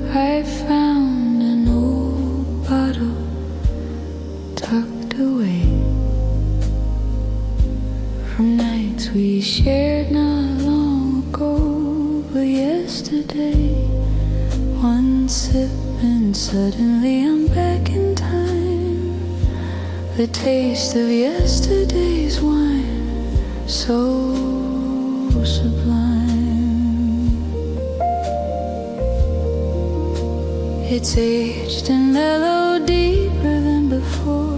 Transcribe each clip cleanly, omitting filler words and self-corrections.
I found an old bottle tucked away from nights we shared not long ago, but yesterday. One sip and suddenly I'm back in time. The taste of yesterday's wine, so sublime. It's aged and mellowed deeper than before.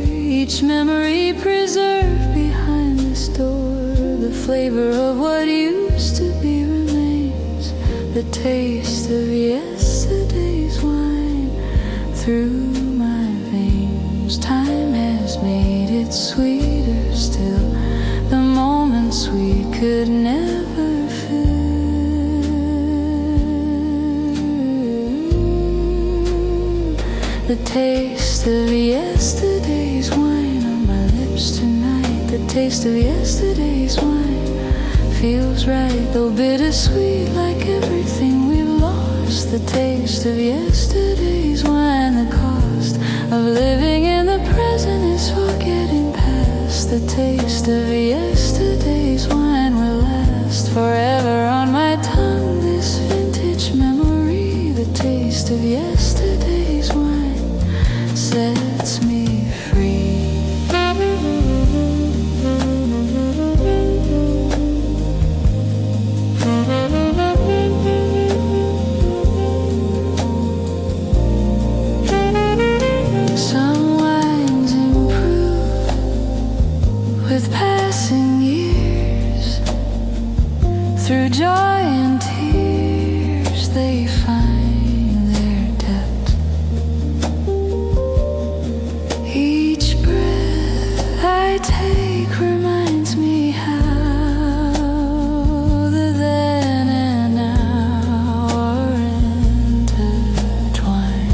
Each memory preserved behind this door. The flavor of what used to be remains. The taste of yesterday's wine through my veins. Time has made it sweeter still. The moments we could never fill. The taste of yesterday's wine on my lips tonight. The taste of yesterday's wine feels right, though bittersweet like everything we've lost. The taste of yesterday's wine. The cost of living in the present is forgetting past. The taste of yesterday's wine will last forever on my tongue. This vintage memory. The taste of yesterday's wine sets me free. Some wines improve with passing years. Through joy and tears they find their depth. Each breath I take reminds me how the then and now are intertwined.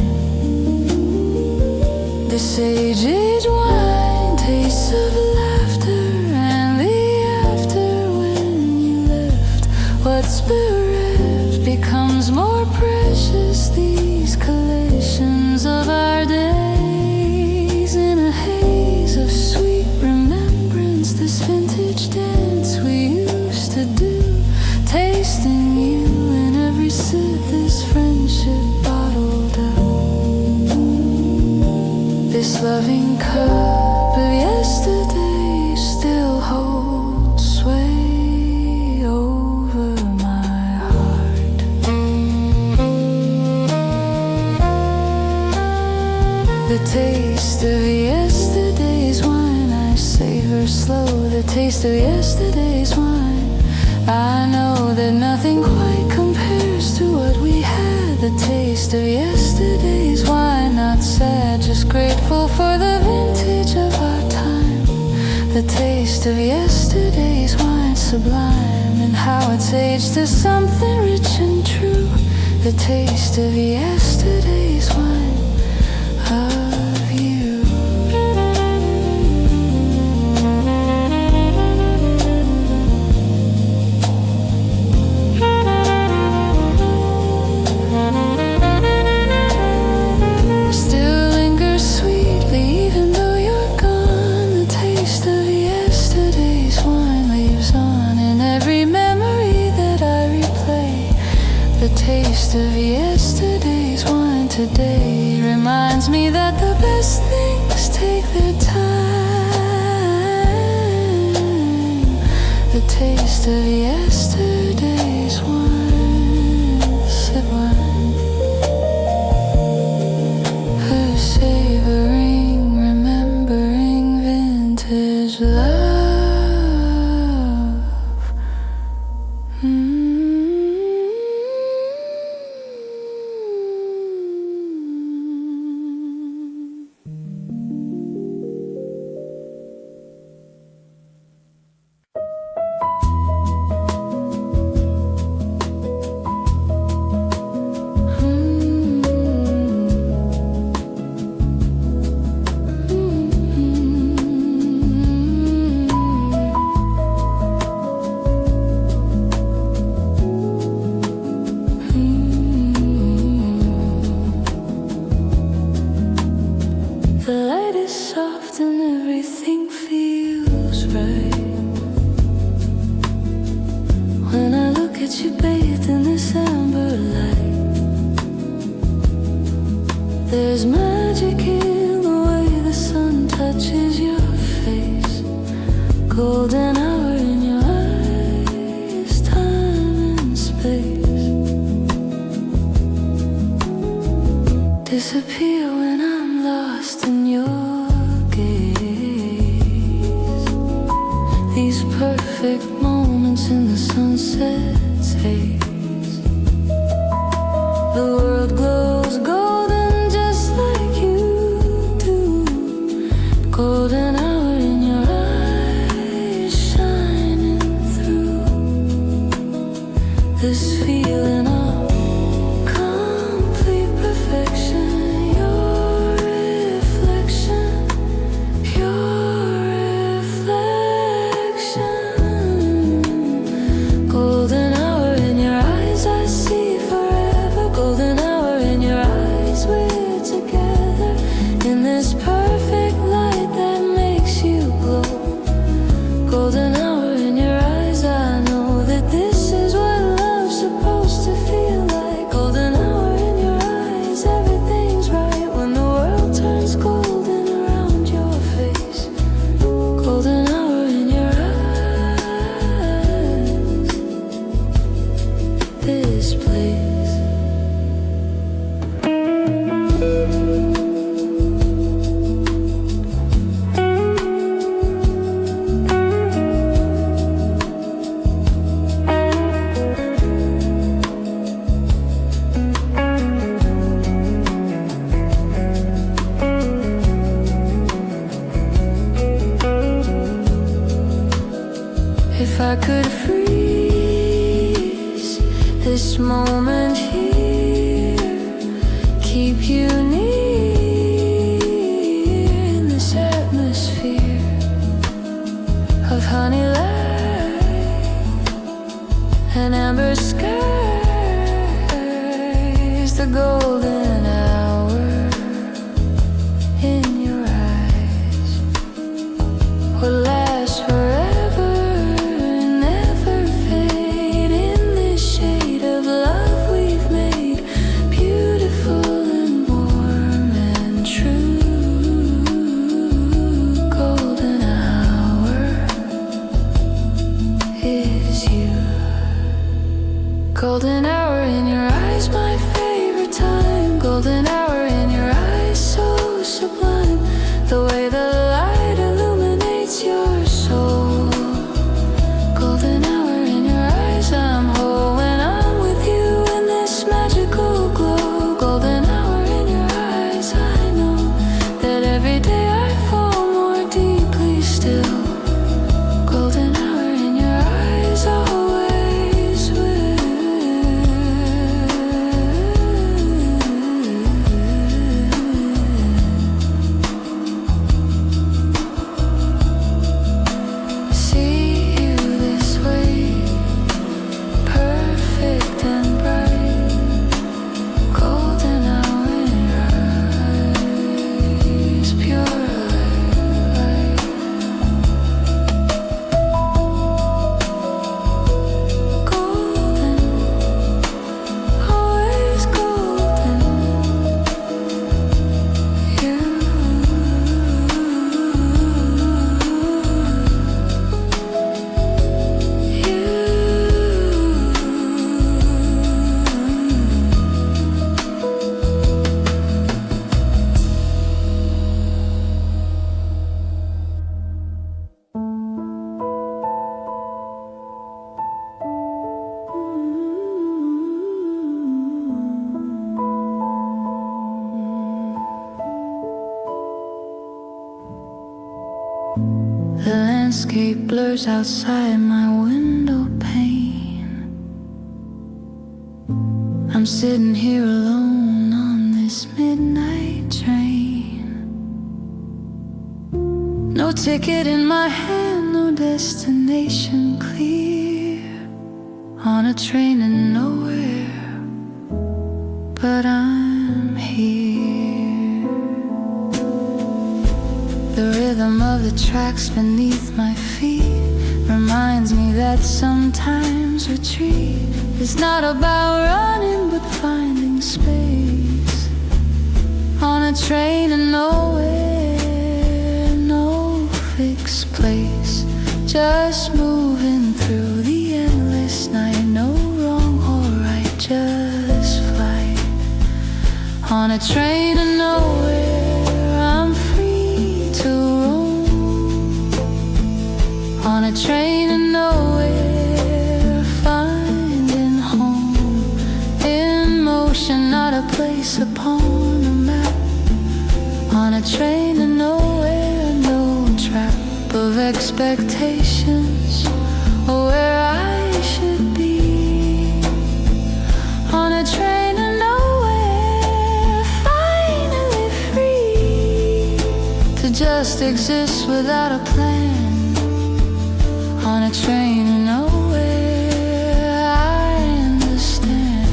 This age wine tastes of laughter and the after when you left. What's bereft becomes more precious. These collisions of our days in a haze of sweet remembrance. This vintage dance we used to do, tasting you in every sip. This friendship bottled up. This loving cup of yesterday still holds sway over my heart. The taste of yesterday's wine I savor slow. The taste of yesterday's wine. I know that nothing quite compares to what we had. The taste of yesterday's wine. Not sad, just grateful for the vintage of our time. The taste of yesterday's wine, sublime in how it's aged to something rich and true. The taste of yesterday's wine of you. Still lingers sweetly even though you're gone. The taste of yesterday's wine lives on in every memory that I replay. The taste of yesterday's wine today reminds me that the best things take their time. The taste of yesterday's wine, sip wine, savoring, remembering vintage love. There's magic in the way the sun touches your face. Golden hour in your eyes, time and space disappear when I'm lost in your gaze. These perfect moments in the sunset's haze. The world glows golden just like you do. Golden hour in your eyes, shining through. This feeling of complete perfection. Your reflection, pure reflection. Golden hour in your eyes, I see forever. Golden hour in your eyes, we're together in this perfect light that makes you glow. Golden hour in your eyes, I know that this is what love's supposed to feel like. Golden hour in your eyes, everything's right when the world turns golden around your face. Golden hour in your eyes, this place. If I could freeze this moment here, keep you near in this atmosphere of honey light and amber skies, the golden hour in your eyes will last forever, never fade in this shade of love we've made, beautiful and warm and true. Golden hour is you. Golden hour in your eyes, my favorite time. Golden hour in your eyes, so sublime. The way the light illuminates your soul. Golden hour in your eyes, I'm whole when I'm with you in this magical glow. Golden hour in your eyes, I know that every day I fall more deeply still. Golden hour in your eyes, always will. See you this way, perfect and bright. Golden hour in your eyes, pure light. Golden, always golden. You. The landscape blurs outside my window pane. I'm sitting here alone on this midnight train. No ticket in my hand, no destination clear. On a train to nowhere, but I'm here. The rhythm of the tracks beneath my feet reminds me that sometimes retreat is not about running but finding space. train to nowhere, no fixed place, just moving through the endless night. No wrong or right, just flight. On a train to nowhere, I'm free to roam. On a train to nowhere, finding home. In motion, not a place upon a map. On a train to nowhere, no trap of expectations or where I should be. On a train to nowhere, finally free to just exist without a plan. On a train to nowhere, I understand.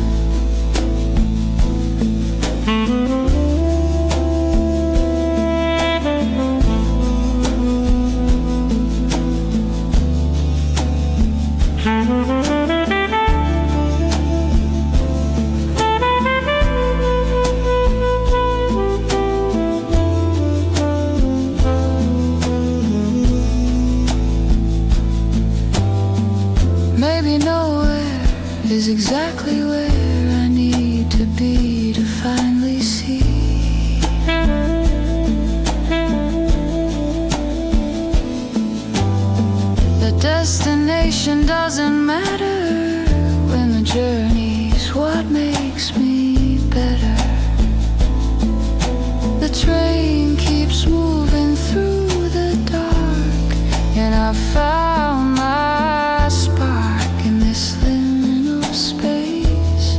Maybe nowhere is exactly where I need to be to finally see. The destination doesn't matter when the journey's what makes me better. The train keeps moving through the dark, and I found my spark in this liminal space.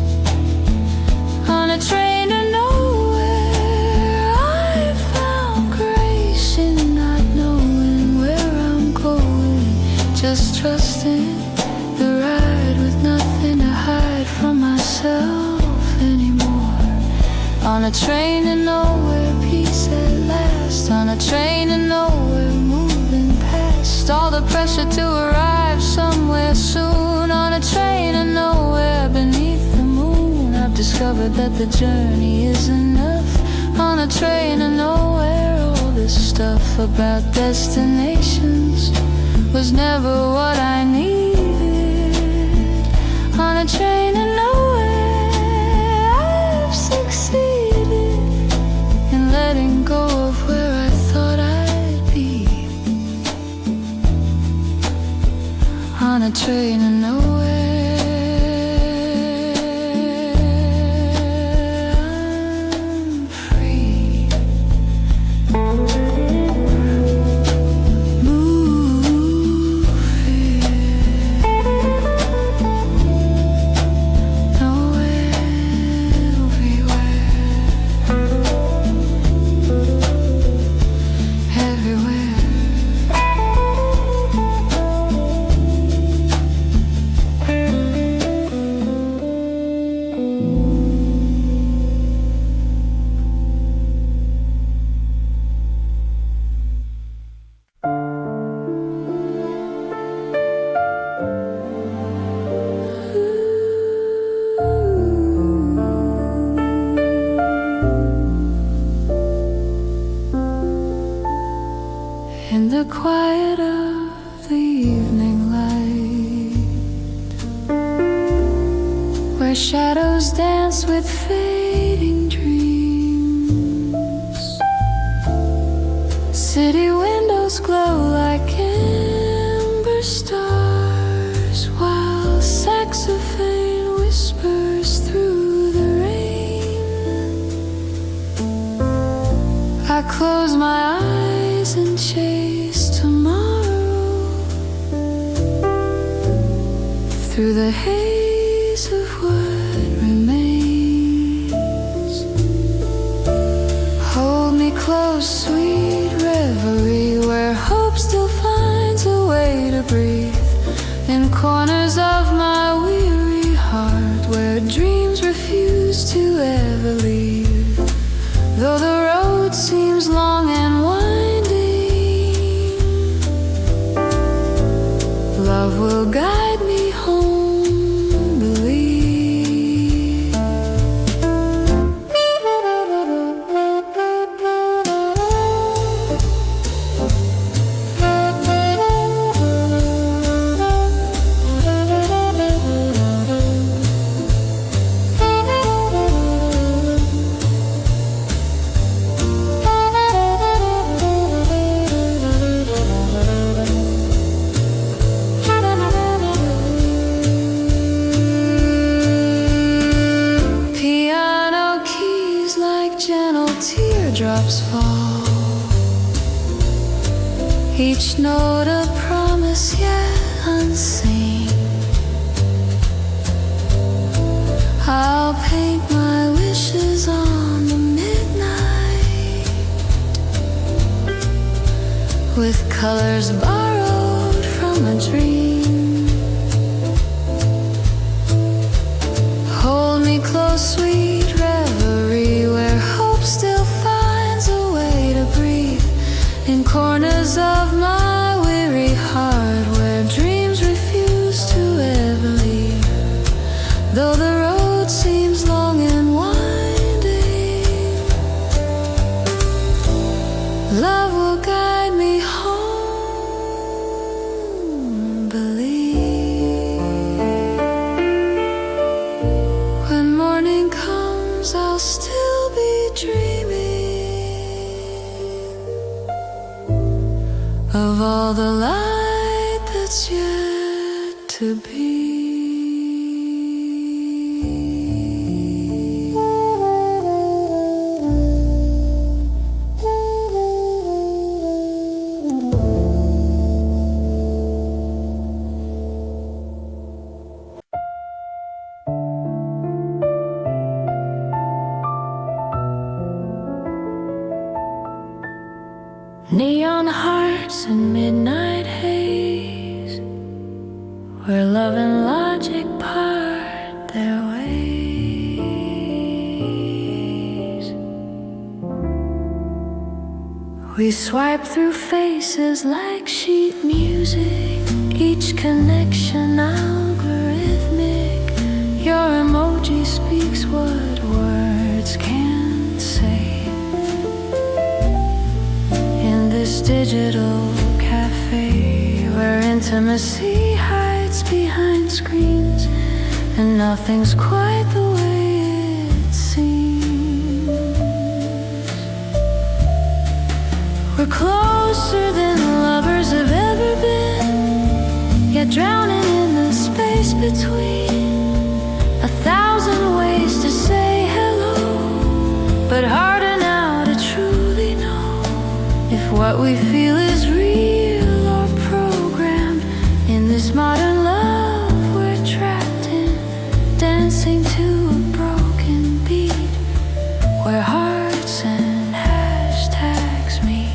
On a train to nowhere, I found grace in not knowing where I'm going, just trusting the ride with nothing to hide from myself anymore. On a train to nowhere, peace at last. On a train to nowhere, moving past all the pressure to arrive somewhere soon. On a train to nowhere, beneath the moon, I've discovered that the journey is enough. On a train to nowhere, all this stuff about destinations was never what I needed. On a train to nowhere, I've succeeded in letting go of where I thought I'd be. On a train to nowhere, I'm free. In the quiet of the evening light, where shadows dance with fading dreams, city windows glow like amber stars, while saxophone whispers through the rain. I close my eyes and chase tomorrow through the haze of what remains. Hold me close, sweet reverie, where hope still finds a way to breathe. In corners of my weary heart, where dreams refuse to ever leave. Though the road seems long and winding, love will guide me home, believe. raindrops fall, each note a promise yet unseen. I'll paint my wishes on the midnight with colors borrowed from a dream. Hold me close, sweet reverie, where hope still finds a way to breathe. In corners of my weary heart, where dreams refuse to ever leave. Though the road seems long and winding, love will guide me home. Believe when morning comes, I'll still be dreaming of all the light that's yet to be. Neon hearts and midnight haze, where love and logic part their ways. We swipe through faces like sheet music, each connection algorithmic. Your emoji speaks what words can't say. This digital cafe, where intimacy hides behind screens, and nothing's quite the way it seems. We're closer than lovers have ever been, yet drowning in the space between. 1,000 ways to say hello, but harder now to truly know if what we feel is real or programmed. In this modern love we're trapped in, dancing to a broken beat, where hearts and hashtags meet.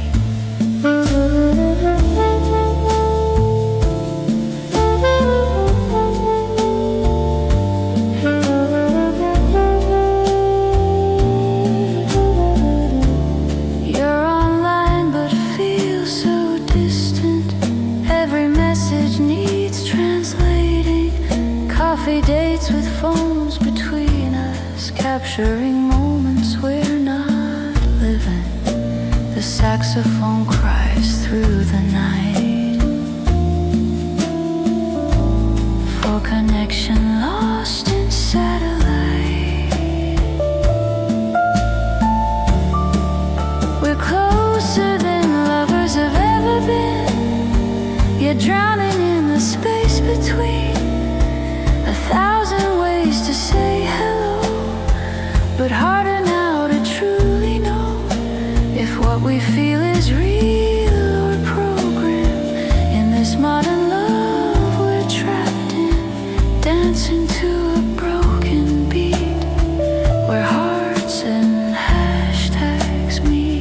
Coffee dates with phones between us, capturing moments we're not living. The saxophone cries through the night for connection lost in satellite. We're closer than lovers have ever been, yet drowning in the space between. 1,000 ways to say hello, but harder now to truly know if what we feel is real or programmed. In this modern love we're trapped in, dancing to a broken beat, where hearts and hashtags meet.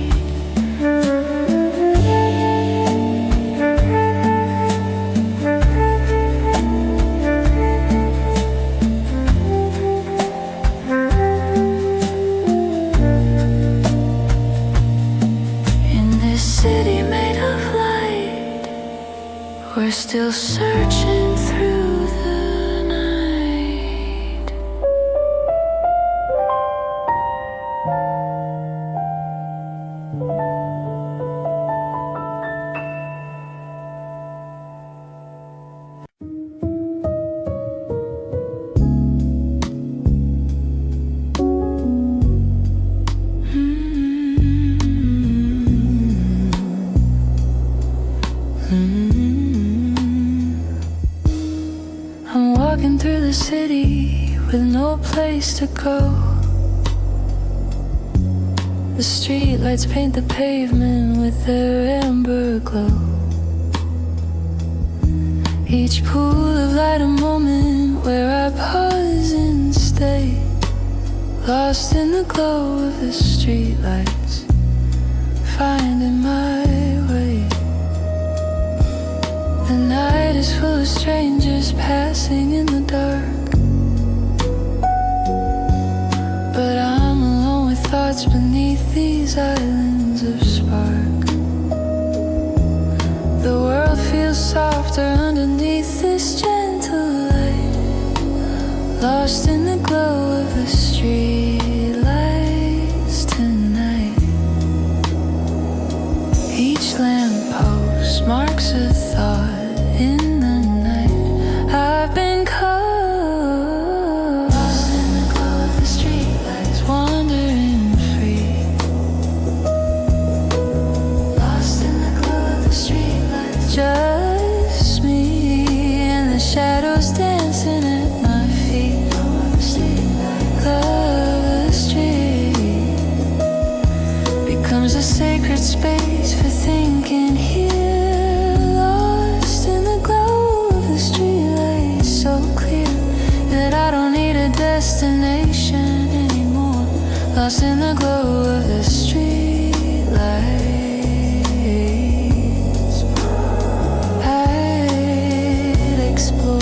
We're still searching through the night. I'm walking through the city with no place to go. The streetlights paint the pavement with their amber glow. Each pool of light a moment where I pause and stay, lost in the glow of the streetlights, finding my way. The night is full of strangers passing in the dark, but I'm alone with thoughts beneath these islands of spark. The world feels softer underneath this gentle light, lost in the glow of the streetlights tonight. Each lamppost marks a thought in the night. I've been caught, lost in the glow of the streetlights, wandering free. Lost in the glow of the streetlights, just me and the shadows dancing at my feet. The street becomes a sacred space for thinking here, lost in the glow of the streetlights, so clear that I don't need a destination anymore. Lost in the glow of the streetlights, I'd explore.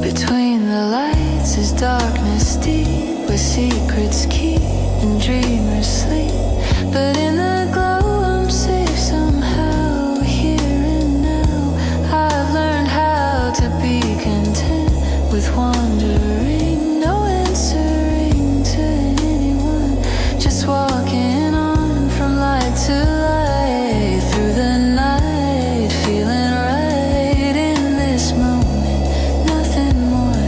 Between the lights is darkness deep, where secrets keep and dreamers sleep. But in the glow I'm safe somehow, here and now. I've learned how to be content with wandering, no answering to anyone, just walking on from light to light through the night, feeling right in this moment. Nothing more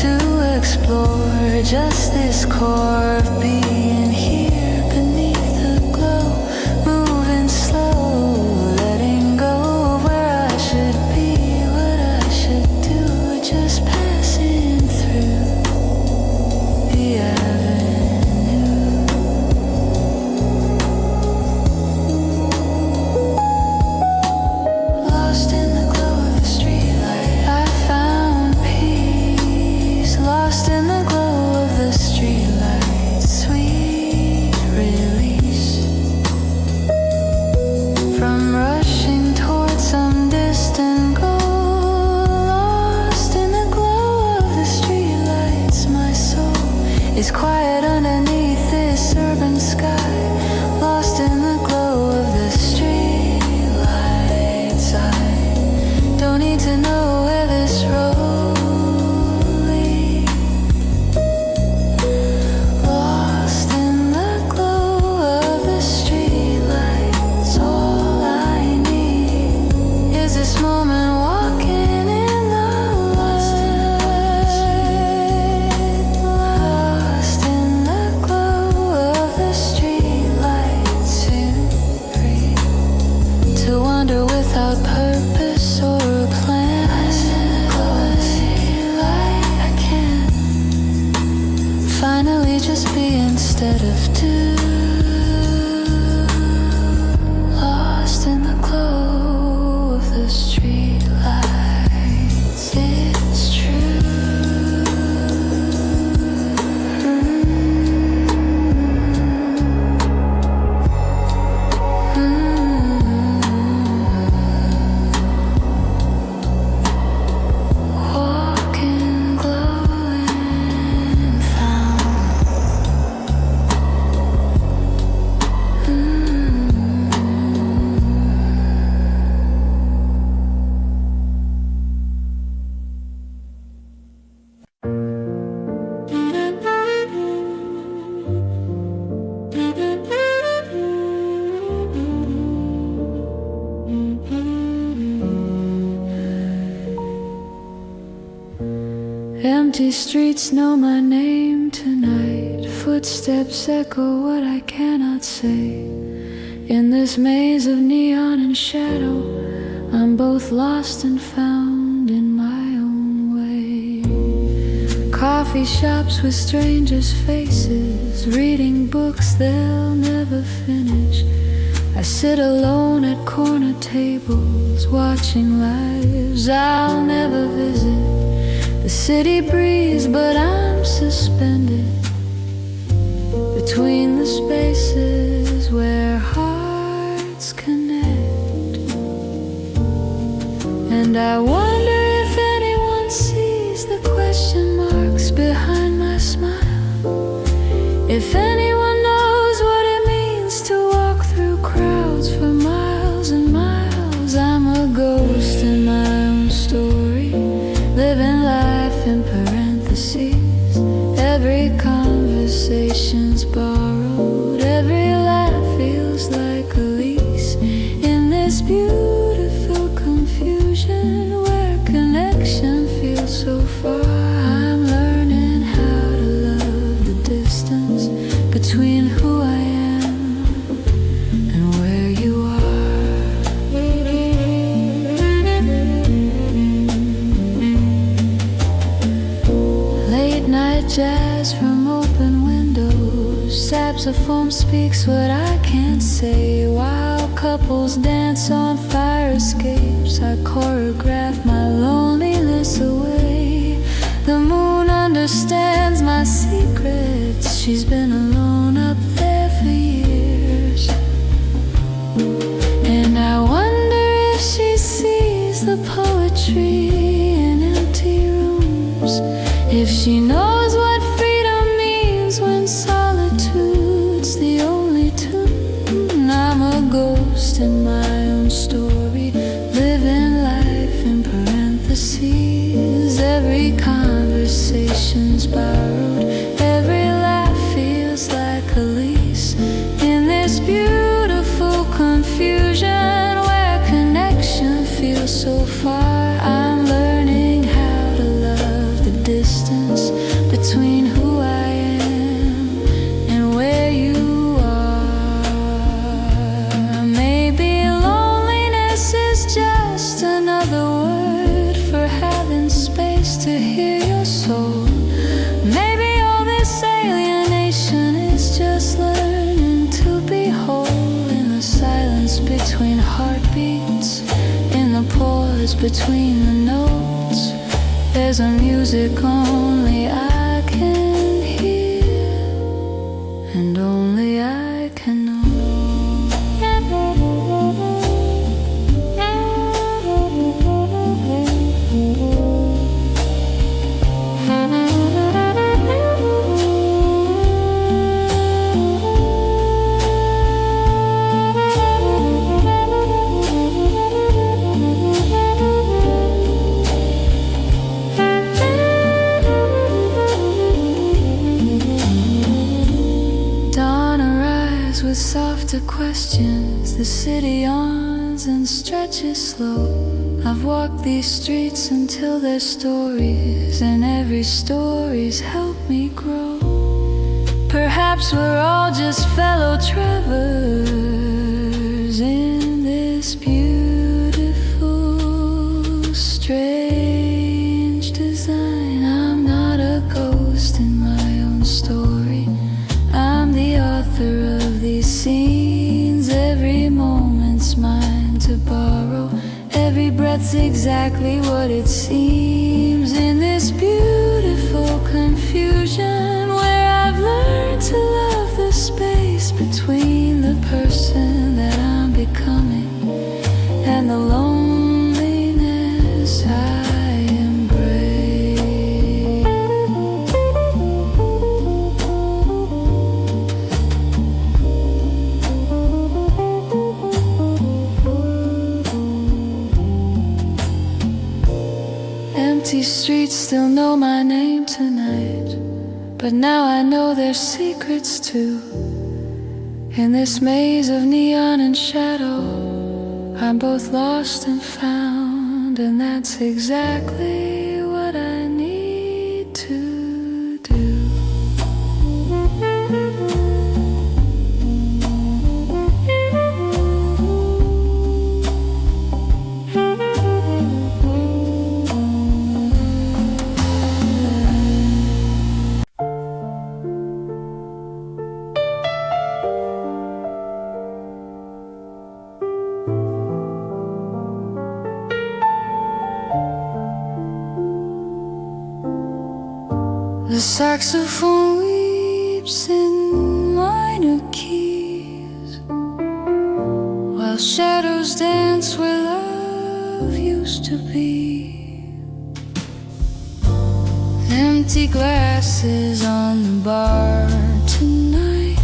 to explore, just this core of being here beneath the glow, moving slow, letting go of where I should be, what I should do, just passing through the avenue. Lost in the glow of the streetlight, I found peace. Lost in the glow of the streetlight, sweet release from rushing towards some distant goal. Lost in the glow of the streetlights, my soul is quiet underneath this urban sky. Lost in the glow of the streetlights, I don't need to know where this road leads. Lost in the glow of the streetlights, all I need is this moment walking in the light. Lost in the glow of the streetlights, to breathe, to wander without purpose or a plan. I can finally just be instead of do. Lost in the glow of the streetlights, it's true. Walking, glowing, found. Empty streets know my name tonight. Footsteps echo what I cannot say. In this maze of neon and shadow, I'm both lost and found in my own way. Caught coffee shops with strangers' faces, reading books they'll never finish. I sit alone at corner tables, watching lives I'll never visit. The city breeze, but I'm suspended between the spaces where hearts connect. And I wonder if anyone sees the question marks behind my smile, if anyone knows what it means to walk through crowds for miles and miles. I'm a ghost in my own story, living life in parentheses. Every conversation's borrowed, every laugh feels like a lease. In this beautiful confusion where connection feels so far, I'm learning how to love the distance between who I am and where you are. Late night jazz from open windows, saxophone speaks what I can't say, while couples dance on fire escapes. I choreograph my loneliness away. The moon understands my secrets, she's been alone up there for years. And I wonder if she sees the poetry in empty rooms, if she knows what freedom means when solitude's the only tune. I'm a ghost in my own story, living life in parentheses. Every conversation's borrowed, every laugh feels like a lease. In this beautiful confusion where connection feels so far, I'm learning how to love the distance between who I am and where you are. Maybe loneliness is just another word for having space to hear your soul. Maybe all this alienation is just learning to be whole in the silence between heartbeats, in the pause between the notes. There's a music only I can hear, and only I can know. With softer questions, the city yawns and stretches slow. I've walked these streets until they're stories, and every story's helped me grow. Perhaps we're all just fellow travelers in this beautiful, strange design. I'm not a ghost in my own story, I'm the author of these scenes. Every moment's mine to borrow, every breath's exactly what it seems. In this beautiful confusion where I've learned to love the space between the person that I'm becoming and the loneliness I embrace. Empty streets still know my name tonight, but now I know their secrets too. In this maze of neon and shadow, I'm both lost and found, and that's exactly what I need to do. The saxophone weeps in minor keys, while shadows dance where love used to be. Empty glasses on the bar tonight,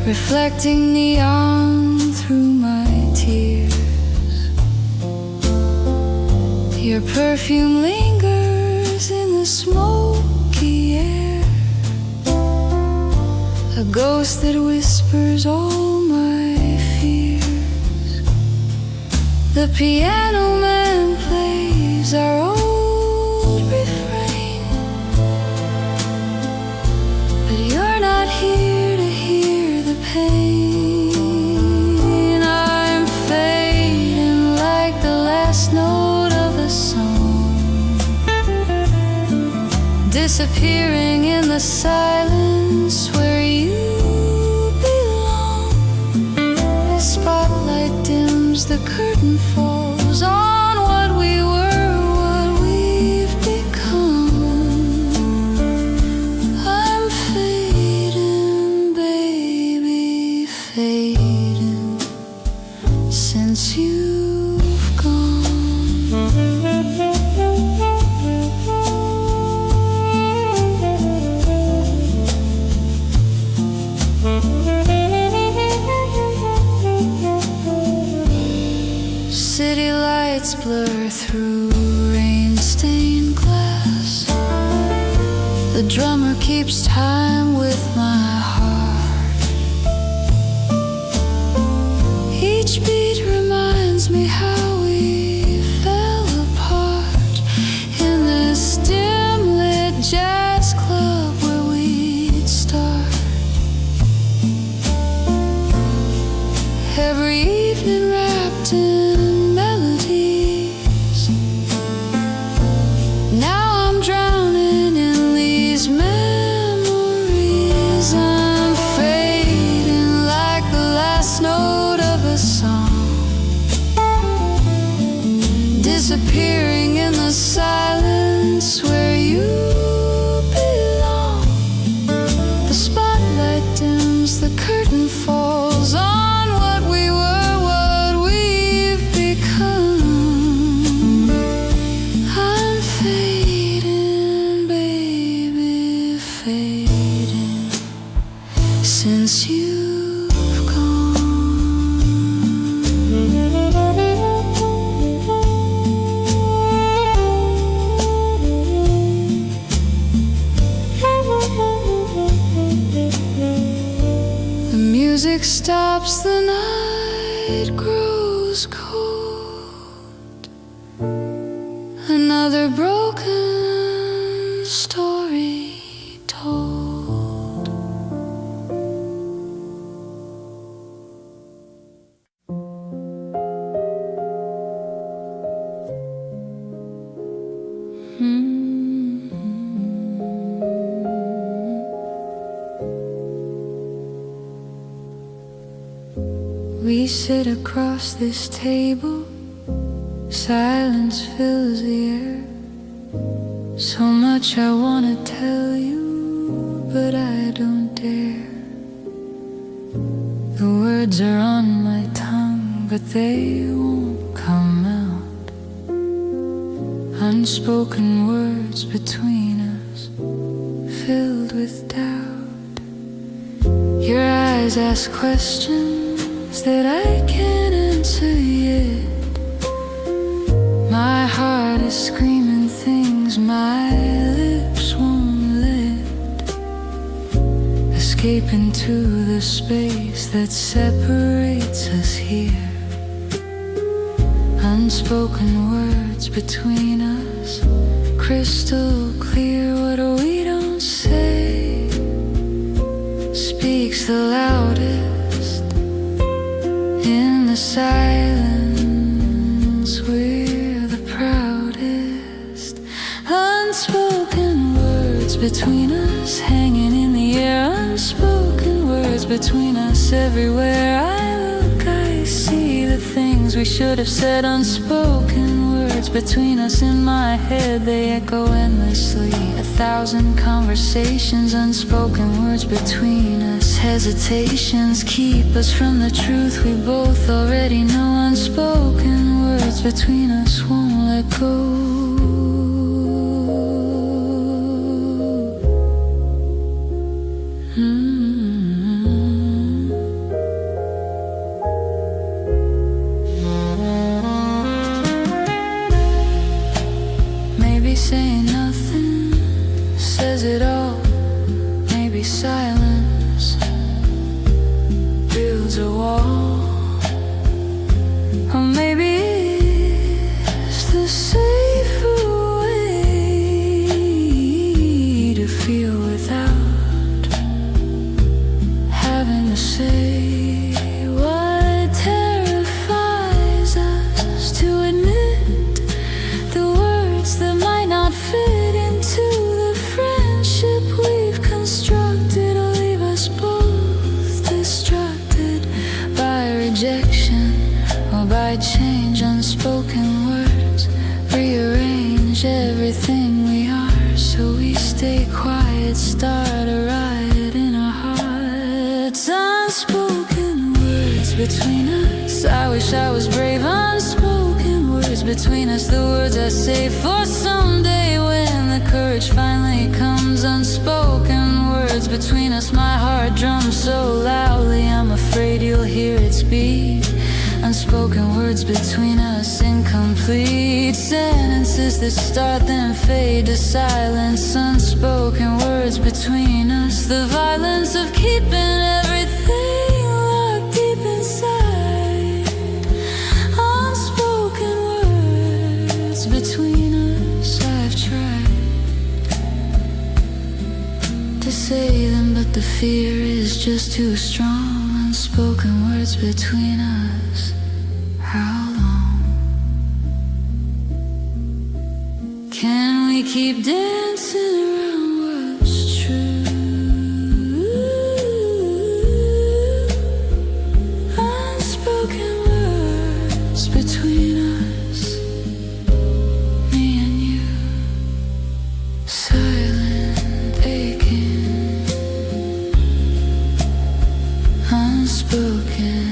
reflecting neon through my tears. Your perfume lingers in the smoky air, a ghost that whispers all my fears. The piano man plays our old refrain, but you're not here to hear the pain. I'm fading like the last note of a song, disappearing in the silence where you belong. The spotlight dims, the curtain falls on what we were, what we've become. I'm fading, baby, fading since you've gone. City lights blur through rain-stained glass. The drummer keeps time with my heart. Each beat reminds me how we fell apart in this dim-lit jazz club where we'd start. Every evening wrapped in melodies. Now I'm drowning in these memories. I'm fading like the last note of a song, disappearing in the silence where you belong. The spotlight dims, the curtain falls on what we were, what we've become. I'm fading, baby, fading since you've gone. The music stops, the night grows cold. Another broken story told. We sit across this table, silence fills the air. So much I wanna tell you, but I don't dare. The words are on my tongue, but they won't come out. Unspoken words between us, filled with doubt. Your eyes ask questions that I can't answer yet. My heart is screaming things my lips won't let escape into the space that separates us here. Unspoken words between us, crystal clear. What we don't say speaks the loudest in the silence. We're the proudest. Unspoken words between us, hanging in the air. Unspoken words between us. Everywhere I look I see the things we should have said. Unspoken words words between us in my head, they echo endlessly. 1,000 conversations, unspoken words between us. Hesitations keep us from the truth we both already know. Unspoken words between us won't let go. Maybe saying nothing says it all. Maybe silence builds a wall. Or maybe it's the safer way to feel without having to say. What terrifies us to admit the words that might not fit into the friendship we've constructed, or leave us both distracted by rejection or by change. Unspoken words rearrange everything we are, so we stay quiet, start a riot in our hearts. Unspoken words between us, I wish I was brave. Unspoken words between us, the words I say for someday when the courage finally comes. Unspoken words between us, my heart drums so loudly I'm afraid you'll hear its beat. Unspoken words between us, incomplete sentences that start then fade to silence. Unspoken words between us, the violence of keeping everything locked deep inside. Unspoken words between us, I've tried to say them, but the fear is just too strong. Unspoken words between us, how long can we keep dancing around what's true? Unspoken words between us, me and you, silent, aching, unspoken.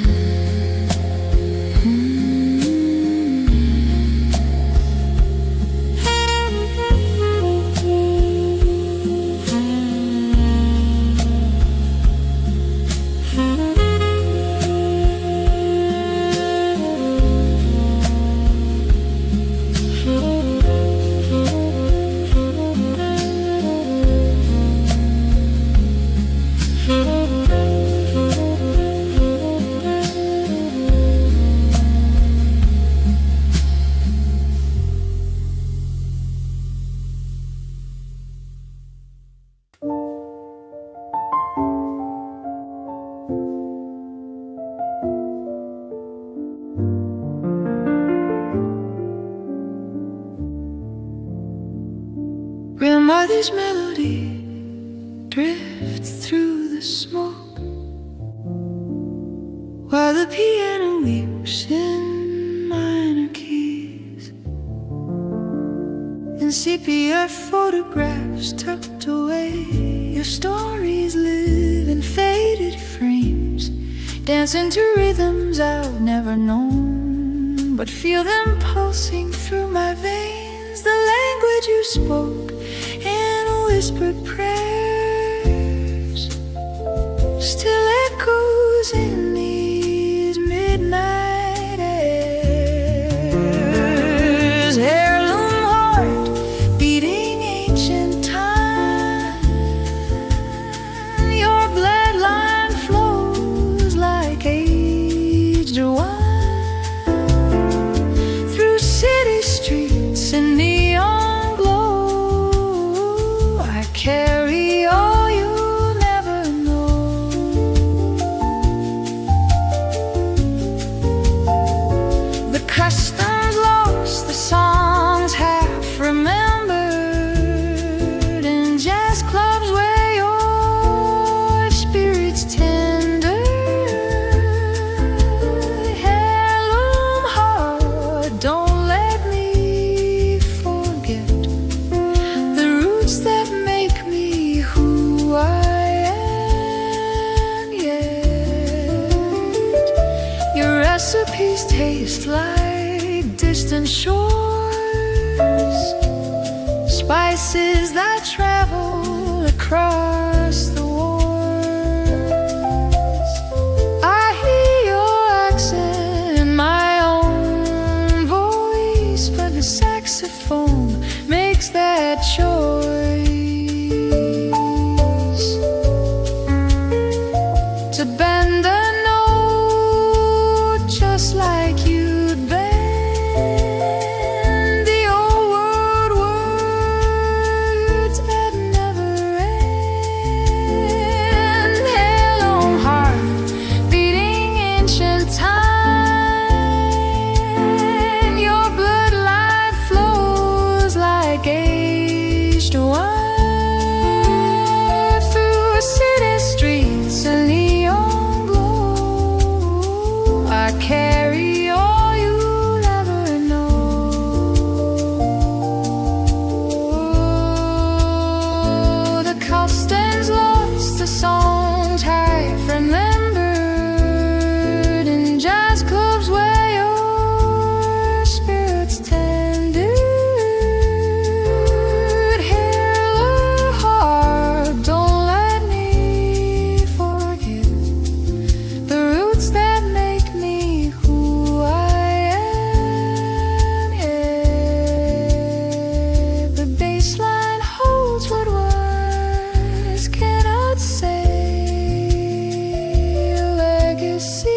Grandmother's melody drifts through the smoke while the piano weeps in minor keys, and sepia photographs tucked away. Your stories live in faded frames, dancing to rhythms I've never known, but feel them pulsing through my veins. The language you spoke in whispered prayers still echoes in these midnight airs. Heirloom heart beating ancient time, your bloodline flows like aged wine through city streets and neon glow. I carry all you'll never know. The customs lost, the songs half remembered, in jazz clubs where your spirit's tender. Heirloom heart, don't let me peace tastes like distant shores, spices that travel across the wars. I hear your accent in my own voice, but the saxophone makes that choice to bend the note just like you'd bend the old world words that never end. Hello, heart, beating ancient time. Your bloodline flows like aged wine through city streets and neon glow. I carry all you'll ever know. The call stands lost, the songs I've remembered in jazz clubs where your spirit's tendered. Hello, heart, don't let me forget the roots that make me who I am. Yeah, the baseline holds what words cannot say. Legacy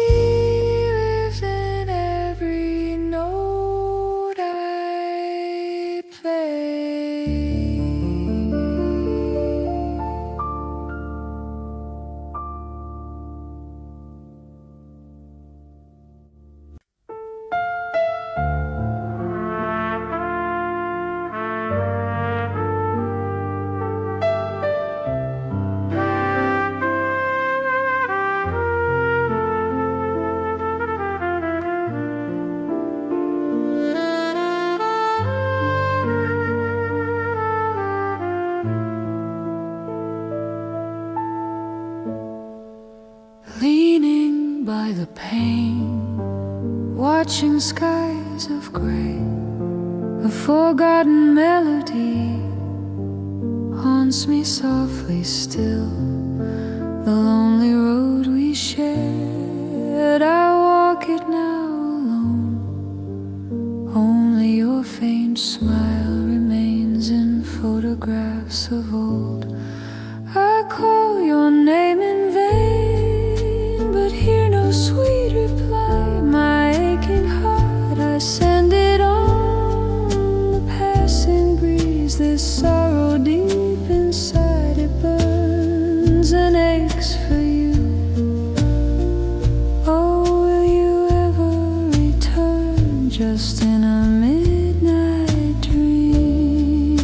lives in every note I play. Leaning by the pane, watching skies of gray, a forgotten melody haunts me softly still. The lonely road we shared, I walk it now alone. Only your faint smile remains in photographs of old. I call your name in vain, but hear no sweet reply. My aching heart, I send it on the passing breeze. This sorrow deep inside, it burns and aches for you. Oh, will you ever return just in a midnight dream?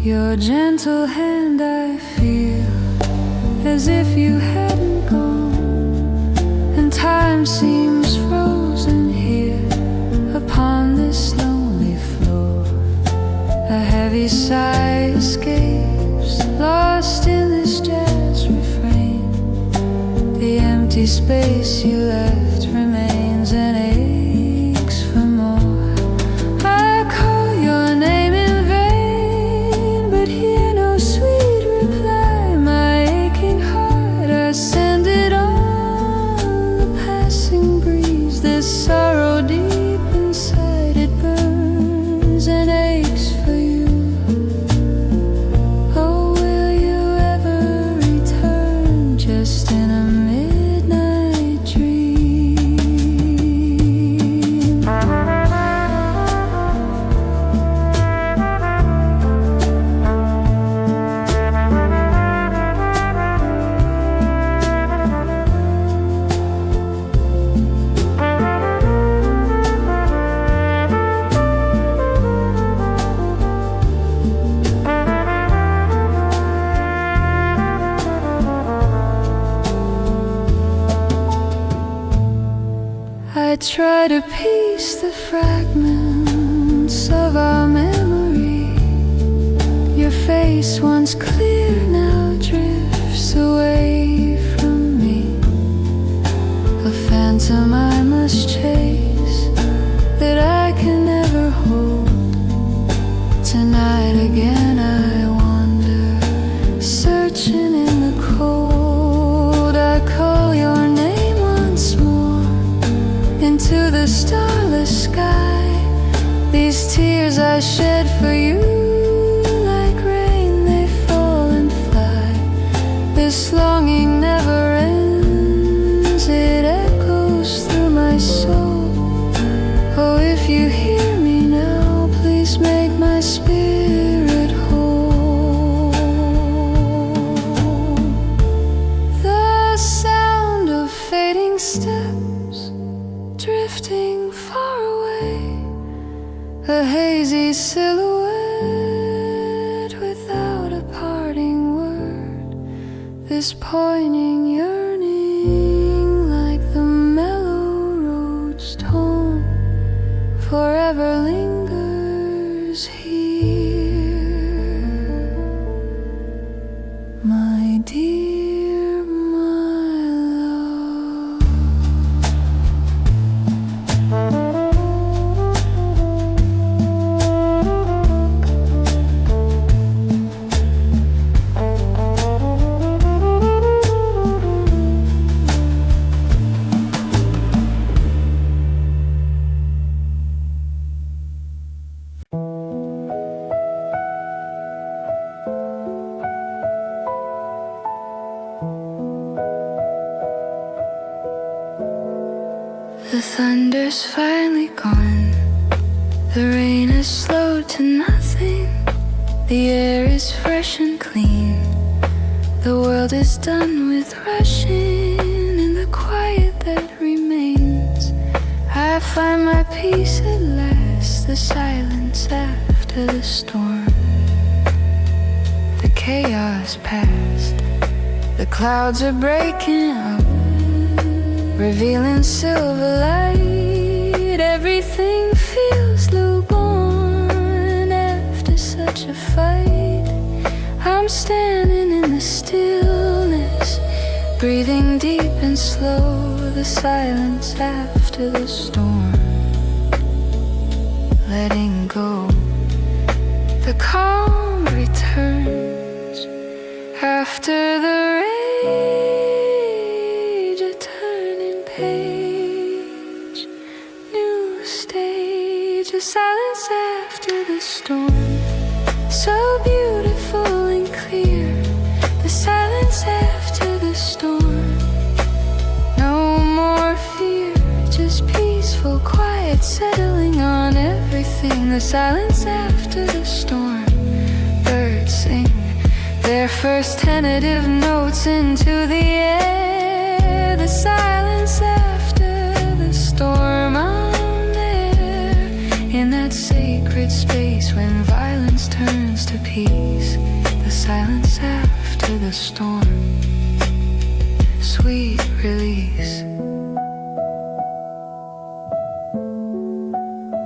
Your gentle hand I feel as if you hadn't gone, and time seems frozen here upon this lonely floor. A heavy sigh escapes, lost in this jazz refrain. The empty space you left remains and aches for more. I call your name in vain, but hear no sweet reply. My aching heart, I send it on the passing breeze. This sorrow deep inside, it burns and aches for you. Oh, will you ever return just in a midnight dream? I try to piece the fragments of our memory. Your face, once clear, now drifts away from me. good for you. Like rain they fall and fly. This longing never ends, it echoes through my soul. Oh, if you hear me now, please make my spirit whole. The sound of fading steps drifting far away, a hazy silhouette without a parting word. This poignant yearning, like the mellow road's tone, forever lingers here. My dear, my love. The thunder's finally gone. The rain has slowed to nothing. The air is fresh and clean. The world is done with rushing. In the quiet that remains, I find my peace at last. The silence after the storm. The chaos past. The clouds are breaking up, revealing silver light. Everything feels lukewarm after such a fight. I'm standing in the stillness, breathing deep and slow. The silence after the storm, letting go. The calm returns after the rage. A turning page, new stage. A silence after the storm, so beautiful and clear. The silence after the storm. No more fear, just peaceful quiet settling on everything. The silence after the storm. Birds sing their first tentative notes into the air. The silence after the storm. I'm there in that sacred space when violence turns to peace. The silence after the storm. Sweet release.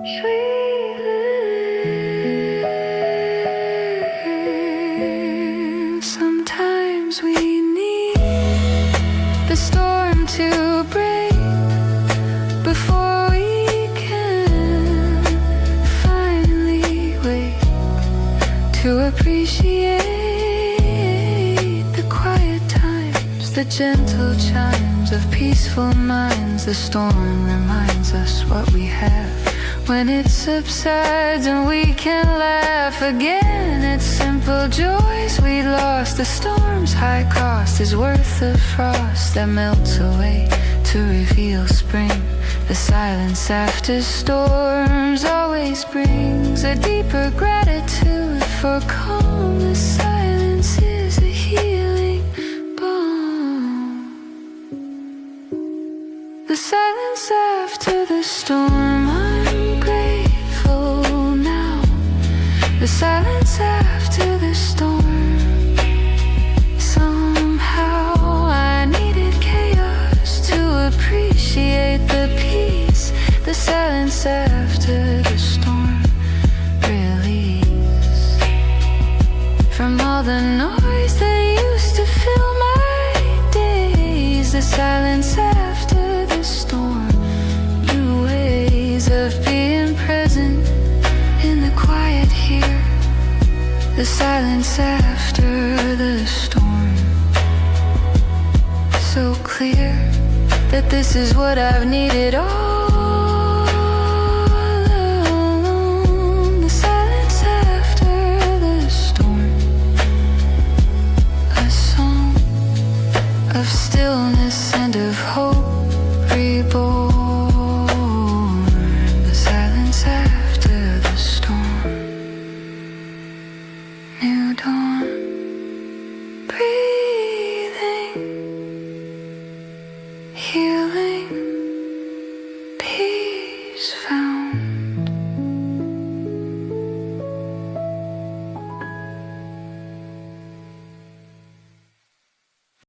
Sweet release. Sometimes we need the storm to break before we can finally wake to appreciate the quiet times, the gentle chimes of peaceful minds. The storm reminds us what we have when it subsides and we can laugh again at simple joys we lost. The storm's high cost is worth the frost that melts away to reveal spring. The silence after storms always brings a deeper gratitude for calm. The silence is a healing balm. The silence after the storm. I'm grateful now. The silence after the storm. Somehow I needed chaos to appreciate the peace. The silence after the storm. Release from all the noise that used to fill my days. The silence after the storm. New ways of being present in the quiet here. The silence after the storm. So clear that this is what I've needed all along. The silence after new dawn, breathing, healing, peace found.